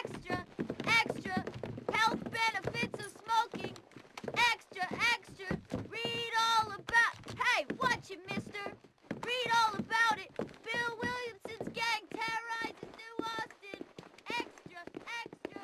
Extra! Extra! Health benefits of smoking! Extra! Extra! Read all about... Hey, watch it, mister! Read all about it! Bill Williamson's gang terrorizes New Austin! Extra! Extra!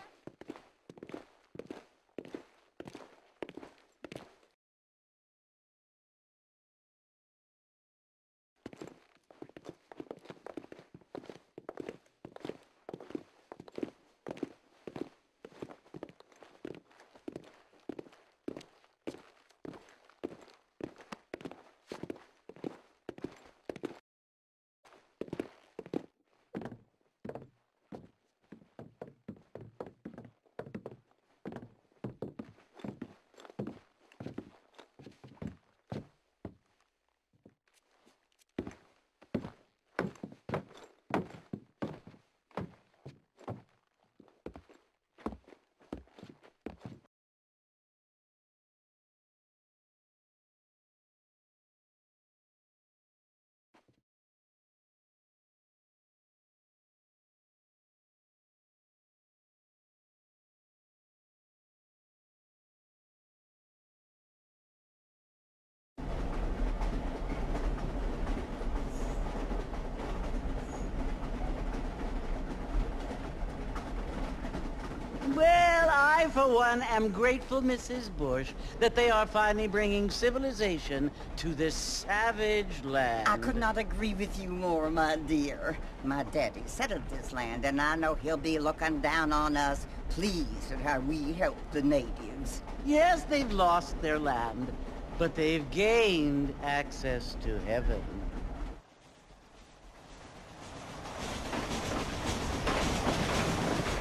Well, I, for one, am grateful, Mrs. Bush, that they are finally bringing civilization to this savage land. I could not agree with you more, my dear. My daddy settled this land, and I know he'll be looking down on us, pleased at how we help the natives. Yes, they've lost their land, but they've gained access to heaven.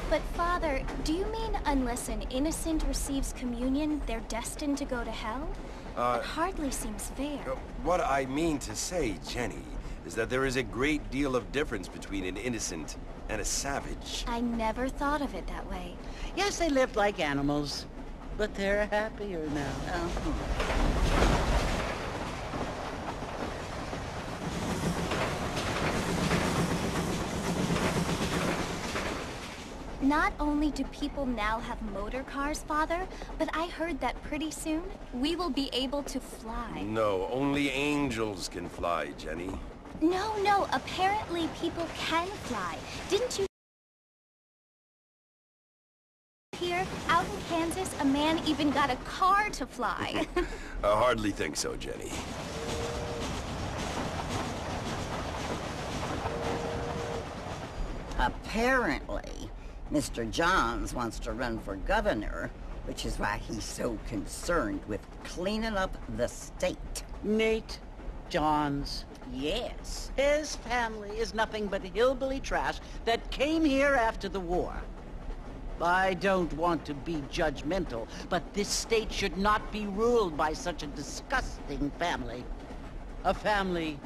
But Father, do you mean unless an innocent receives communion, they're destined to go to hell? It hardly seems fair. What I mean to say, Jenny, is that there is a great deal of difference between an innocent and a savage. I never thought of it that way. Yes, they lived like animals, but they're happier now. Not only do people now have motor cars, Father, but I heard that pretty soon we will be able to fly. No, only angels can fly, Jenny. No, apparently people can fly. Didn't you hear? Out in Kansas, a man even got a car to fly. I hardly think so, Jenny. Apparently, Mr. Johns wants to run for governor, which is why he's so concerned with cleaning up the state. Nate Johns. Yes. His family is nothing but hillbilly trash that came here after the war. I don't want to be judgmental, but this state should not be ruled by such a disgusting family. A family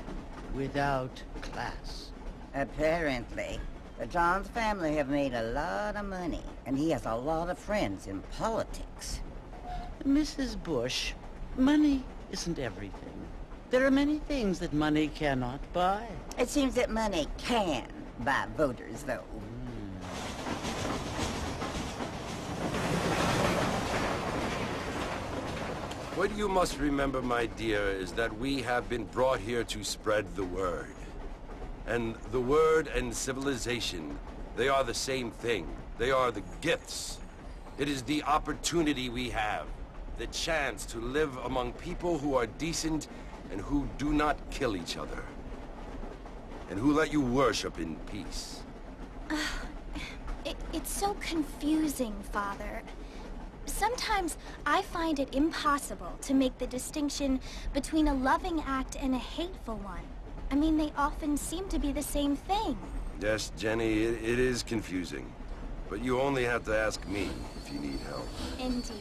without class. Apparently. The Johns family have made a lot of money, and he has a lot of friends in politics. Mrs. Bush, money isn't everything. There are many things that money cannot buy. It seems that money can buy voters, though. What you must remember, my dear, is that we have been brought here to spread the word. And the word and civilization, they are the same thing. They are the gifts. It is the opportunity we have, the chance to live among people who are decent and who do not kill each other. And who let you worship in peace. It's so confusing, Father. Sometimes I find it impossible to make the distinction between a loving act and a hateful one. I mean, they often seem to be the same thing. Yes, Jenny, it is confusing. But you only have to ask me if you need help. Indeed.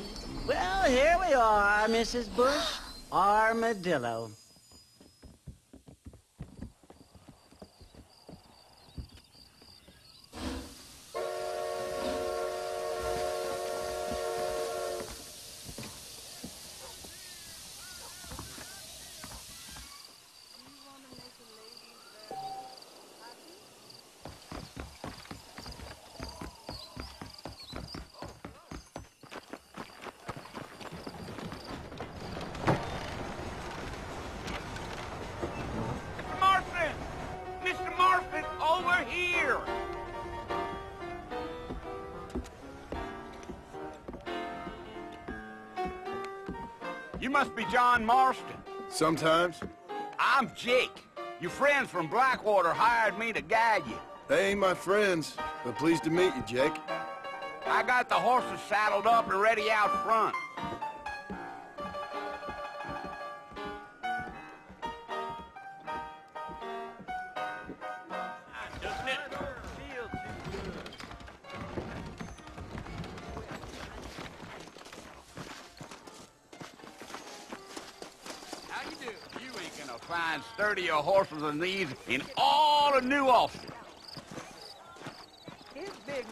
Well, here we are, Mrs. Bush. Armadillo. You must be John Marston. Sometimes. I'm Jake. Your friends from Blackwater hired me to guide you. They ain't my friends, but pleased to meet you, Jake. I got the horses saddled up and ready out front. Doesn't it feel too good? How you doing? You ain't gonna find sturdier horses than these in all of New Ulster.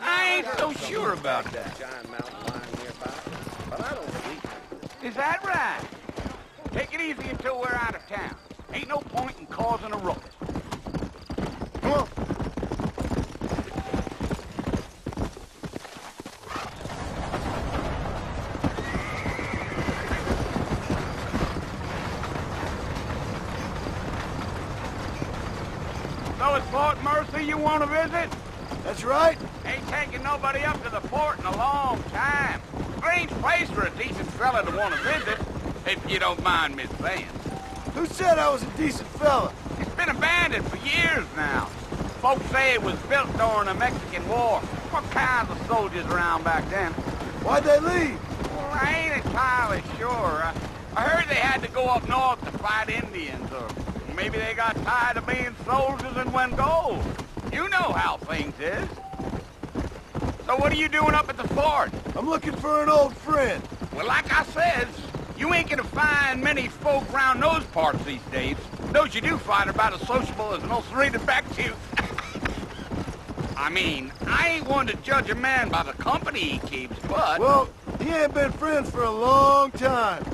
I ain't so sure about that. Giant mountain lion nearby, but I don't believe it. Is that right? Take it easy until we're out of town. Ain't no point in causing a ruckus. Come on. So it's Fort Mercy you want to visit? That's right. Ain't taking nobody up to the fort in a long time. Strange place for a decent fella to want to visit, if you don't mind me saying. Who said I was a decent fella? It's been abandoned for years now. Folks say it was built during the Mexican War. What kinds of soldiers around back then? Why'd they leave? Well, I ain't entirely sure. I heard they had to go up north to fight Indians, or maybe they got tired of being soldiers and went gold. You know how things is. So what are you doing up at the fort? I'm looking for an old friend. Well, like I said, you ain't gonna find many folk round those parts these days. Those you do find are about as sociable as an ulcerated back tooth. I mean, I ain't one to judge a man by the company he keeps, but... Well, he ain't been friends for a long time.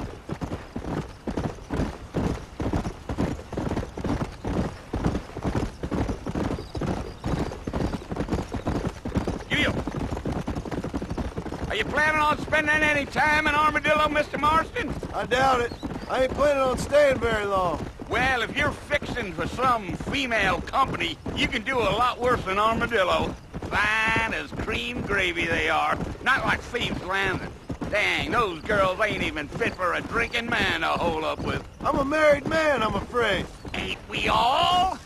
Are you planning on spending any time in Armadillo, Mr. Marston? I doubt it. I ain't planning on staying very long. Well, if you're fixing for some female company, you can do a lot worse than Armadillo. Fine as cream gravy they are. Not like Thieves' Landing. Dang, those girls ain't even fit for a drinking man to hole up with. I'm a married man, I'm afraid. Ain't we all?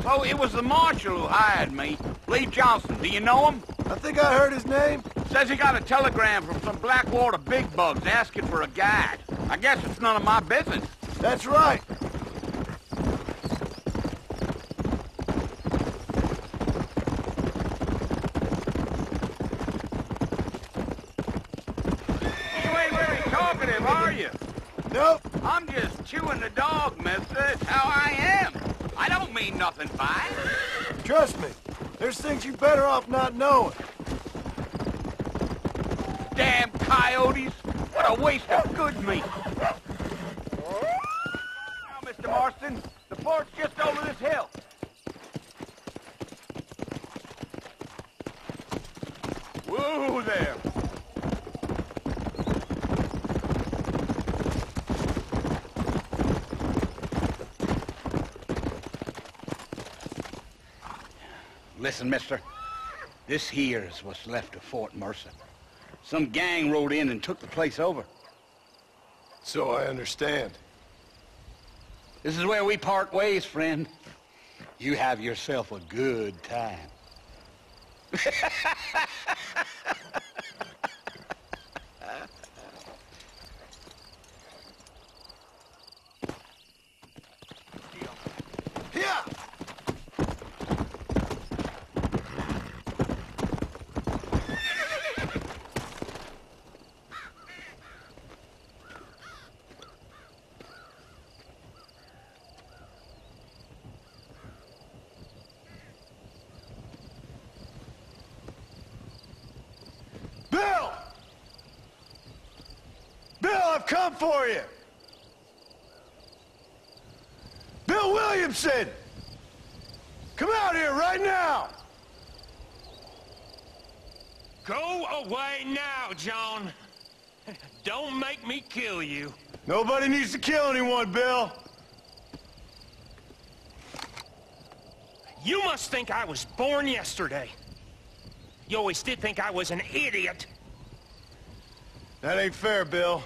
So it was the marshal who hired me. Lee Johnson, do you know him? I think I heard his name. Says he got a telegram from some Blackwater big bugs asking for a guide. I guess it's none of my business. That's right. You ain't really talkative, are you? Nope. I'm just chewing the dog, mister. It's how I am. I don't mean nothing by it. Trust me. There's things you better off not knowing. Damn coyotes. What a waste of good meat. Marston. The fort's just over this hill. Whoa there. Listen, mister. This here is what's left of Fort Mercer. Some gang rode in and took the place over. So I understand. This is where we part ways, friend. You have yourself a good time. Here! Bill! Bill, I've come for you! Bill Williamson! Come out here right now! Go away now, John. Don't make me kill you. Nobody needs to kill anyone, Bill. You must think I was born yesterday. You always did think I was an idiot. That ain't fair, Bill.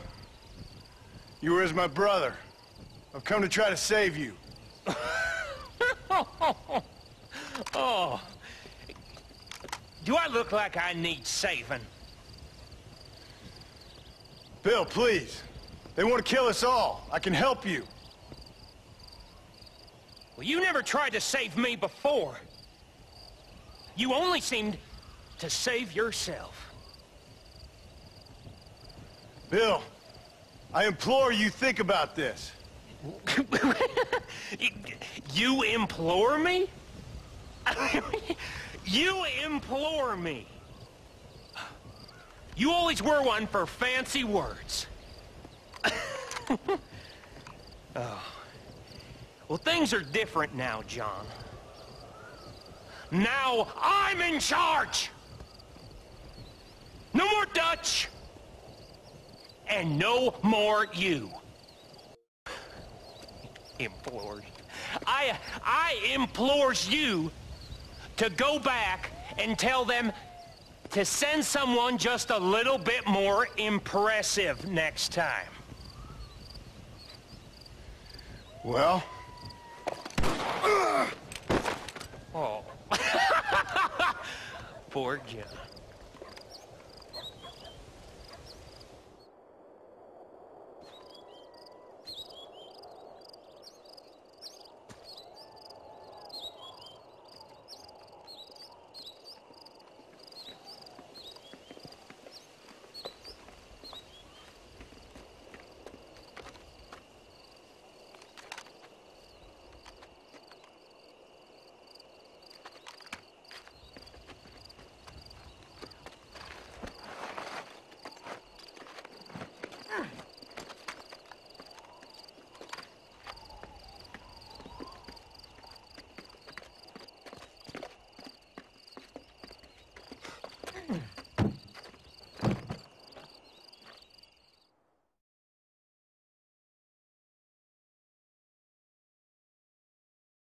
You were as my brother. I've come to try to save you. Oh. Do I look like I need saving? Bill, please. They want to kill us all. I can help you. Well, you never tried to save me before. You only seemed to save yourself. Bill, I implore you think about this. You implore me? You implore me. You always were one for fancy words. Oh. Well, things are different now, John. Now I'm in charge. No more Dutch. And no more you. Implored. I implores you to go back and tell them to send someone just a little bit more impressive next time. Well? Oh. Poor John.